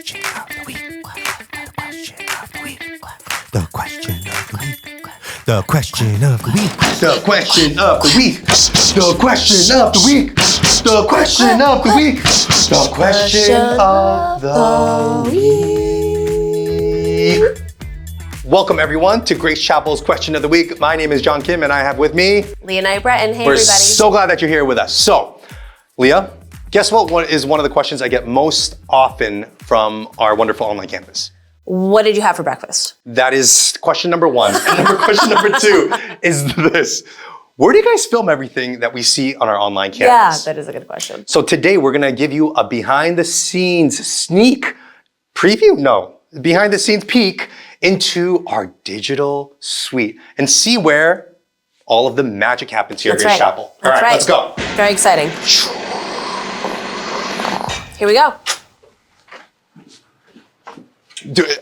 question of the week. The question of the week. The question of the week. The question of the week. The question of the week. The question of the week. The question of the week. The question of the week. Welcome everyone to Grace Chapel's Question of the Week. My name is John Kim and I have with me Leah and Breton. Hey We're everybody. so glad that you're here with us. So, Leah, guess what is one of the questions I get most often from our wonderful online campus? What did you have for breakfast? That is question number one. And question number two is this. Where do you guys film everything that we see on our online campus? Yeah, that is a good question. So today we're gonna give you a behind the scenes sneak preview? No, behind the scenes peek into our digital suite and see where all of the magic happens here at Grace Chapel. All right, let's go. Very exciting. Here we go.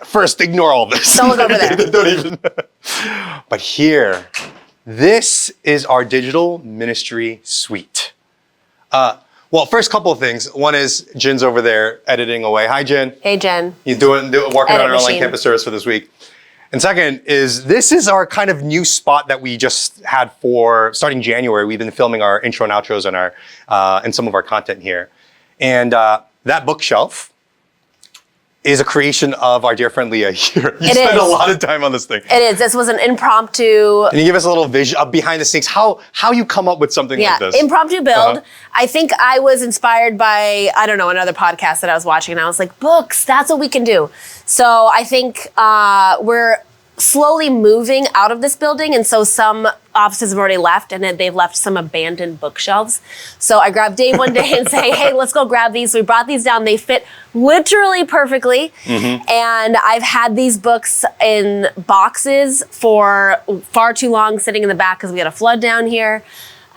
First, ignore all this. Don't look over there. Don't even. But here, this is our digital ministry suite. Well, first couple of things. One is Jen's over there editing away. Hi, Jen. Hey, Jen. You're working on our online campus service for this week. And second is this is our kind of new spot that we just had for starting January. We've been filming our intro and outros and and some of our content here. And that bookshelf is a creation of our dear friend Leah here. You spent a lot of time on this thing. It is. This was an impromptu. Can you give us a little vision of behind the scenes, how you come up with something like this? Impromptu build. I think I was inspired by, I don't know, another podcast that I was watching and I was like, books, that's what we can do. So I think we're slowly moving out of this building, and so some offices have already left, and then they've left some abandoned bookshelves. So I grabbed Dave one day and say, hey, let's go grab these. So we brought these down. They fit literally perfectly. And I've had these books in boxes for far too long, sitting in the back because we had a flood down here.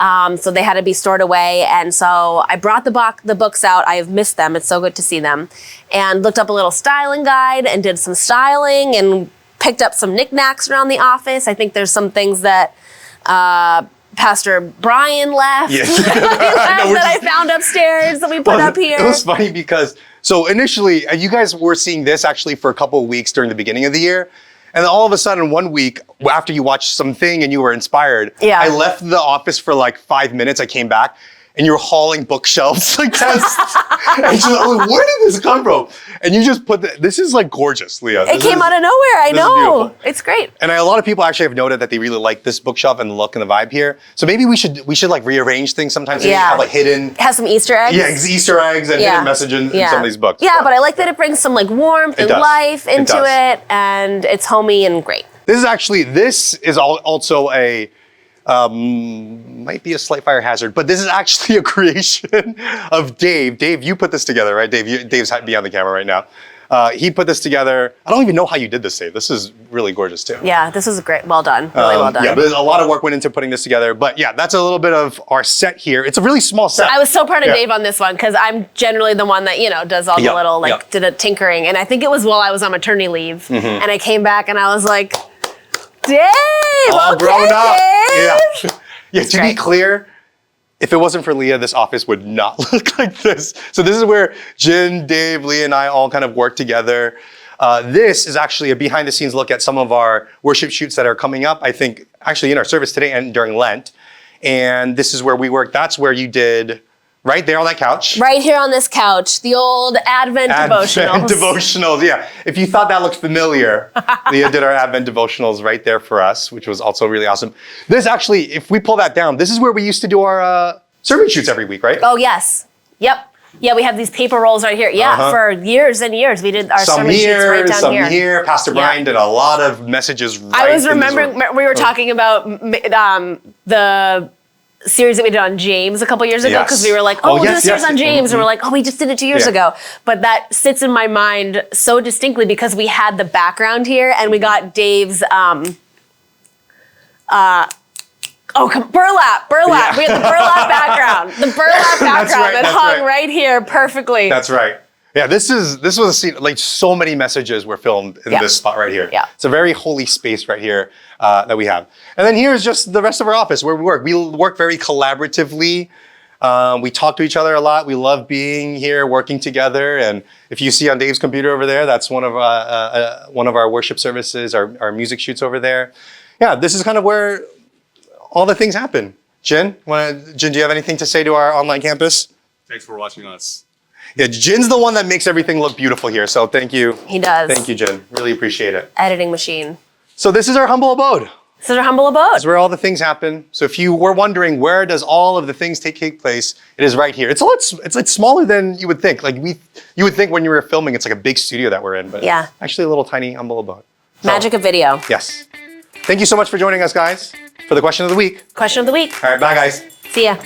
So they had to be stored away. And so I brought the books out. I have missed them. It's so good to see them. And looked up a little styling guide and did some styling and picked up some knickknacks around the office. I think there's some things that Pastor Brian left, that I found upstairs that we put up here. It was funny because, so initially, you guys were seeing this actually for a couple of weeks during the beginning of the year. And then all of a sudden, 1 week after you watched something and you were inspired, I left the office for like 5 minutes. I came back and you were hauling bookshelves like that. And she's like, where did this come from? And you just put this is like gorgeous, Leah. It came out of nowhere, I know. It's great. And a lot of people actually have noted that they really like this bookshelf and the look and the vibe here. So maybe we should like rearrange things sometimes. Maybe have like hidden. It has some Easter eggs. Yeah, Easter eggs and hidden message in some of these books. Yeah, but I like that it brings some like warmth and life into it, and it's homey and great. This is also a, might be a slight fire hazard, but this is actually a creation of Dave. Dave, you put this together, right? Dave's behind the camera right now. He put this together. I don't even know how you did this, Dave. This is really gorgeous too. Yeah, this is great. Well done. Really well done. Yeah, but a lot of work went into putting this together. But yeah, that's a little bit of our set here. It's a really small set. I was so proud of Dave on this one because I'm generally the one that, does all the little, did a tinkering. And I think it was while I was on maternity leave. And I came back and I was like, Dave, all grown up. Dave. Yeah, to be clear, if it wasn't for Leah, this office would not look like this. So this is where Jen, Dave, Leah, and I all kind of work together. This is actually a behind the scenes look at some of our worship shoots that are coming up, I think, actually in our service today and during Lent. And this is where we work. That's where you did, right there on that couch. Right here on this couch, the old Advent devotionals. Yeah. If you thought that looked familiar, Leah did our Advent devotionals right there for us, which was also really awesome. This actually, if we pull that down, this is where we used to do our sermon shoots every week, right? Oh, yes. Yep. Yeah, we have these paper rolls right here. Yeah, for years and years. We did our sermon shoots right down here. Some here. Pastor Brian did a lot of messages right I was remembering, we were talking about the series that we did on James a couple years ago because we were like, we'll do a series on James. And we're like, we just did it 2 years ago. But that sits in my mind so distinctly because we had the background here and we got Dave's burlap. Yeah. We had the burlap background. The burlap background that hung right here perfectly. That's right. Yeah, this was a scene, like so many messages were filmed in this spot right here. Yeah. It's a very holy space right here that we have. And then here's just the rest of our office where we work. We work very collaboratively. We talk to each other a lot. We love being here, working together. And if you see on Dave's computer over there, that's one of our worship services, our music shoots over there. Yeah, this is kind of where all the things happen. Jin, do you have anything to say to our online campus? Thanks for watching us. Yeah, Jin's the one that makes everything look beautiful here. So thank you. He does. Thank you, Jin. Really appreciate it. Editing machine. So this is our humble abode. This is our humble abode. This is where all the things happen. So if you were wondering where does all of the things take place, it is right here. It's like smaller than you would think. You would think when you were filming, it's like a big studio that we're in, but Yeah. actually a little tiny humble abode. So, Magic of video. Yes. Thank you so much for joining us, guys, for the question of the week. Question of the week. All right, bye, guys. See ya.